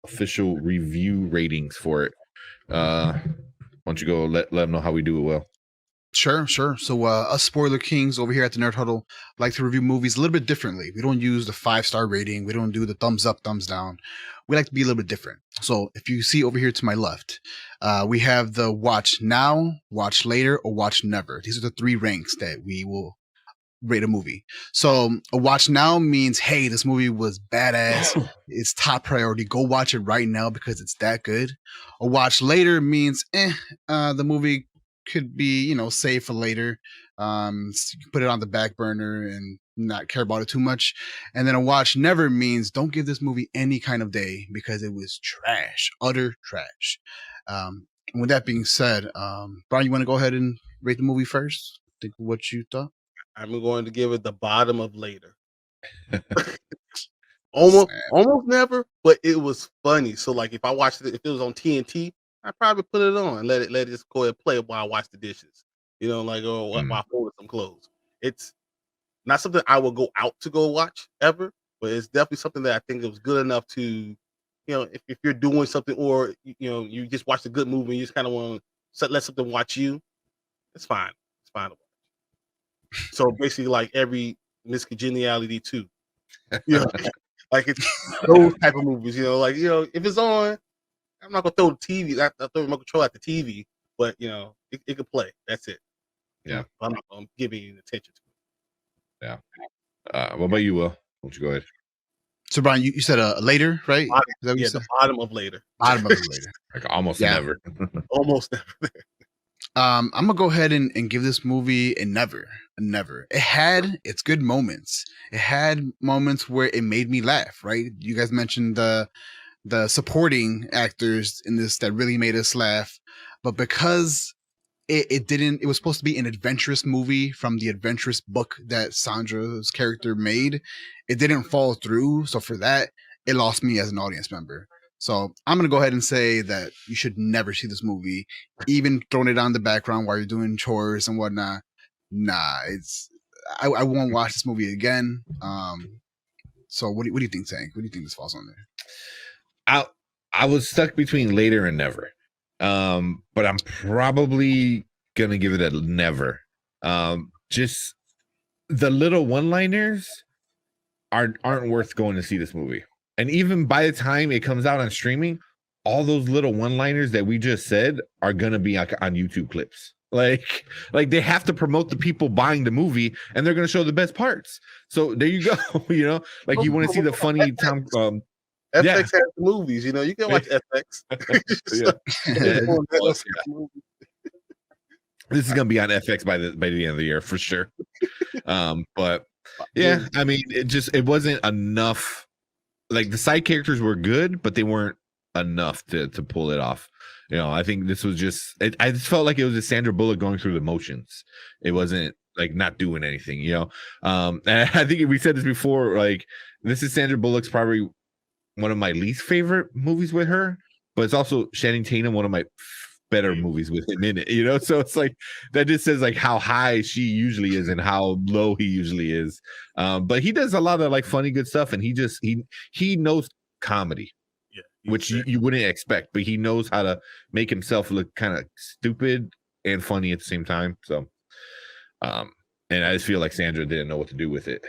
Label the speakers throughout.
Speaker 1: official review ratings for it. Why don't you go let them know how we do it well?
Speaker 2: Sure. So us spoiler kings over here at the Nerd Huddle like to review movies a little bit differently. We don't use the 5-star rating. We don't do the thumbs up, thumbs down. We like to be a little bit different. So if you see over here to my left, we have the watch now, watch later, or watch never. These are the 3 ranks that we will rate a movie. So a watch now means, hey, this movie was badass. It's top priority. Go watch it right now because it's that good. A watch later means, the movie could be, saved for later. So you can put it on the back burner and not care about it too much. And then a watch never means don't give this movie any kind of day because it was trash, utter trash. With that being said, Brian, you want to go ahead and rate the movie first? Think what you thought.
Speaker 3: I'm going to give it the bottom of later. almost never, but it was funny. So like if I watched it, if it was on TNT, I'd probably put it on and let it just go ahead and play while I watch the dishes. While I fold some clothes. It's not something I will go out to go watch ever, but it's definitely something that I think it was good enough to, if you're doing something or you just watched a good movie and you just kind of want to let something watch you, it's fine. It's fine to watch. So basically, like every Miss Congeniality too, like it's those type of movies. If it's on, I'm not gonna throw the TV. I throw remote control at the TV, but it could play. That's it.
Speaker 1: Yeah,
Speaker 3: I'm not gonna give any attention to
Speaker 1: it. Yeah. What about you, Will? Why don't you go ahead?
Speaker 2: So Brian, you said later, right?
Speaker 3: The bottom of later.
Speaker 2: Bottom of later.
Speaker 1: Like almost never.
Speaker 3: Almost never.
Speaker 2: I'm gonna go ahead and give this movie a never. It had its good moments. It had moments where it made me laugh. Right? You guys mentioned the supporting actors in this that really made us laugh, but because it didn't, it was supposed to be an adventurous movie from the adventurous book that Sandra's character made. It didn't follow through, so for that, it lost me as an audience member. So I'm gonna go ahead and say that you should never see this movie, even throwing it on the background while you're doing chores and whatnot. Nah, I won't watch this movie again. So what do you think, Tank? What do you think this falls on there?
Speaker 1: I was stuck between later and never. But I'm probably gonna give it a never. Just the little one-liners aren't worth going to see this movie. And even by the time it comes out on streaming, all those little one-liners that we just said are gonna be on YouTube clips. Like they have to promote the people buying the movie, and they're gonna show the best parts. So there you go. You want to see the funny Tom.
Speaker 3: FX has the movies, you can watch FX.
Speaker 1: This is gonna be on FX by the end of the year for sure. But yeah, I mean, it wasn't enough. Like the side characters were good, but they weren't enough to pull it off. I think this was just. I just felt like it was a Sandra Bullock going through the motions. It wasn't like not doing anything. And I think we said this before. Like this is Sandra Bullock's probably one of my least favorite movies with her, but it's also Channing Tatum, one of my better movies with him in it, so it's like that just says like how high she usually is and how low he usually is. But he does a lot of like funny good stuff, and he knows comedy, which you wouldn't expect, but he knows how to make himself look kind of stupid and funny at the same time. So and I just feel like Sandra didn't know what to do with it.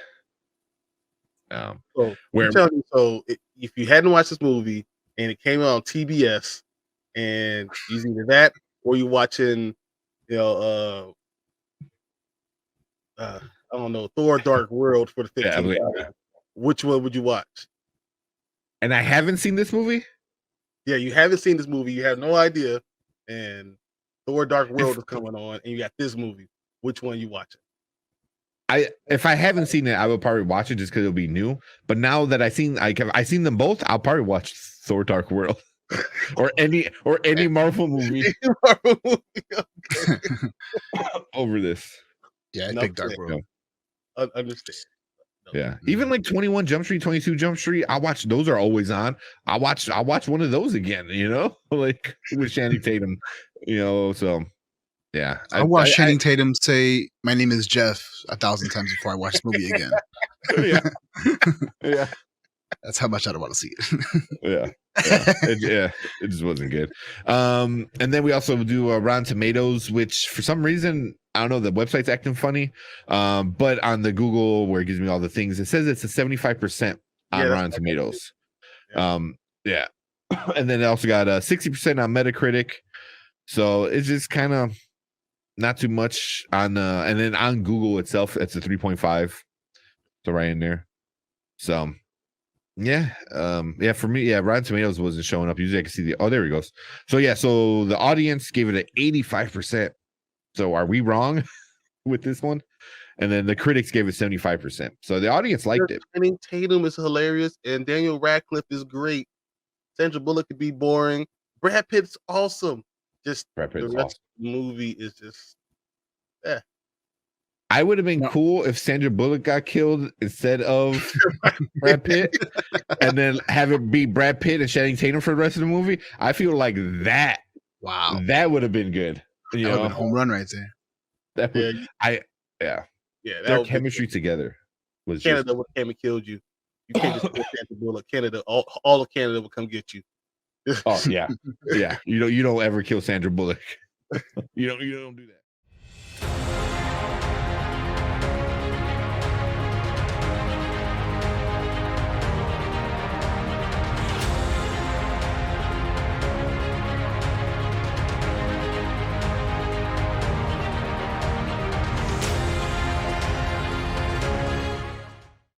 Speaker 3: If you hadn't watched this movie and it came out on TBS, and it's either that or you're watching, I don't know, Thor: Dark World for the 15th time, which one would you watch?
Speaker 1: And I haven't seen this movie.
Speaker 3: Yeah, you haven't seen this movie. You have no idea, and Thor: Dark World is coming on, and you got this movie. Which one you watching?
Speaker 1: If I haven't seen it, I will probably watch it just because it'll be new. But now that I've seen them both, I'll probably watch Thor: Dark World or any Marvel movie over this.
Speaker 2: Yeah, I pick Dark World.
Speaker 3: Understand.
Speaker 1: Yeah, even like 21 Jump Street, 22 Jump Street. I watch those are always on. I watch one of those again. Like with Channing Tatum. So. Yeah,
Speaker 2: I watched Channing Tatum say, "My name is Jeff" 1,000 times before I watch the movie again.
Speaker 1: Yeah.
Speaker 2: That's how much I don't want to see it.
Speaker 1: Yeah. It just wasn't good. And then we also do Rotten Tomatoes, which for some reason I don't know, the website's acting funny. But on the Google where it gives me all the things, it says it's a 75% on Rotten Tomatoes. Yeah. And then it also got 60% on Metacritic. So it's just kind of not too much on and then on Google itself, it's a 3.5. So right in there. So yeah, for me, Rotten Tomatoes wasn't showing up. Usually I can see there he goes. So so the audience gave it an 85%. So are we wrong with this one? And then the critics gave it 75%. So the audience liked it.
Speaker 3: I mean, Tatum is hilarious, and Daniel Radcliffe is great. Sandra Bullock could be boring. Brad Pitt's awesome. Just
Speaker 1: Brad Pitt's
Speaker 3: the rest
Speaker 1: awesome.
Speaker 3: of the movie is just
Speaker 1: I would have been cool if Sandra Bullock got killed instead of Brad Pitt, and then have it be Brad Pitt and Channing Tatum for the rest of the movie. I feel like that.
Speaker 2: Wow,
Speaker 1: that would have been good.
Speaker 2: That would have been a home run right there.
Speaker 1: That would, their chemistry together was
Speaker 3: Canada would have came and killed you. You can't just kill Sandra Bullock. Canada, all of Canada will come get you.
Speaker 1: Oh yeah. You don't ever kill Sandra Bullock. You don't do that.